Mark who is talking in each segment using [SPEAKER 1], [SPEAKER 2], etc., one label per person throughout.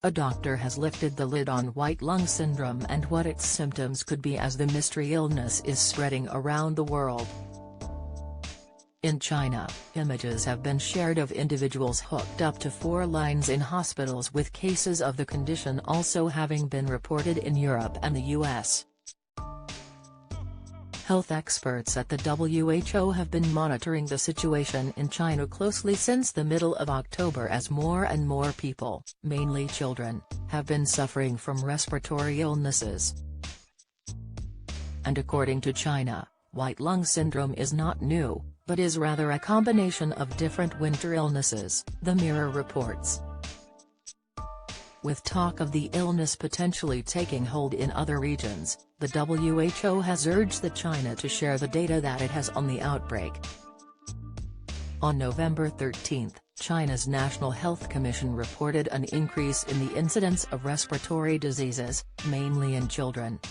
[SPEAKER 1] a doctor has lifted the lid on white lung syndrome and what its symptoms could be as the mystery illness is spreading around the world. In China, images have been shared of individuals hooked up to 4 lines in hospitals with cases of the condition also having been reported in Europe and the US. Health experts at the WHO have been monitoring the situation in China closely since the middle of October as more and more people, mainly children, have been suffering from respiratory illnesses. And according to China, white lung syndrome is not new, but is rather a combination of different winter illnesses, the Mirror reports. With talk of the illness potentially taking hold in other regions, the WHO has urged China to share the data that it has on the outbreak. On November 13, China's National Health Commission reported an increase in the incidence of respiratory diseases, mainly in children.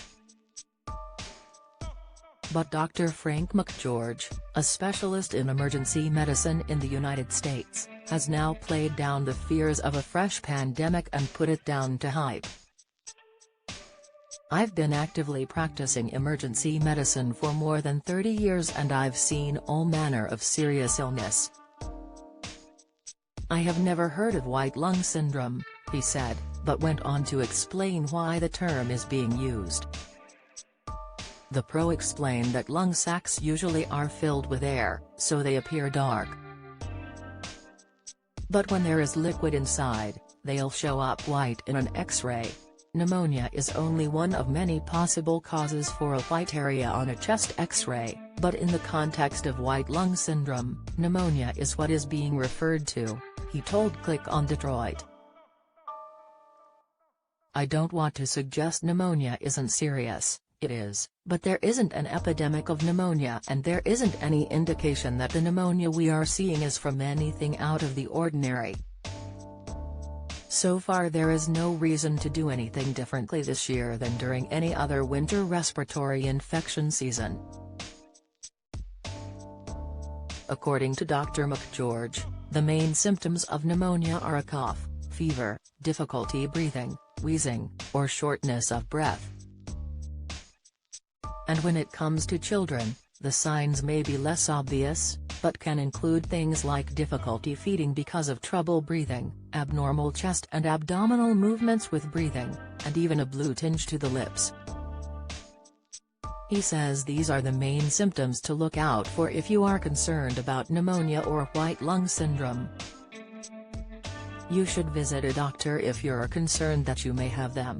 [SPEAKER 1] But Dr. Frank McGeorge, a specialist in emergency medicine in the United States, has now played down the fears of a fresh pandemic and put it down to hype. "I've been actively practicing emergency medicine for more than 30 years and I've seen all manner of serious illness. I have never heard of white lung syndrome," he said, but went on to explain why the term is being used. The pro explained that lung sacs usually are filled with air, so they appear dark. But when there is liquid inside, they'll show up white in an X-ray. Pneumonia is only one of many possible causes for a white area on a chest X-ray, but in the context of white lung syndrome, pneumonia is what is being referred to, he told Click on Detroit. "I don't want to suggest pneumonia isn't serious. It is, but there isn't an epidemic of pneumonia and there isn't any indication that the pneumonia we are seeing is from anything out of the ordinary. So far there is no reason to do anything differently this year than during any other winter respiratory infection season." According to Dr. McGeorge, the main symptoms of pneumonia are a cough, fever, difficulty breathing, wheezing, or shortness of breath. And when it comes to children, the signs may be less obvious, but can include things like difficulty feeding because of trouble breathing, abnormal chest and abdominal movements with breathing, and even a blue tinge to the lips. He says these are the main symptoms to look out for if you are concerned about pneumonia or white lung syndrome. You should visit a doctor if you're concerned that you may have them.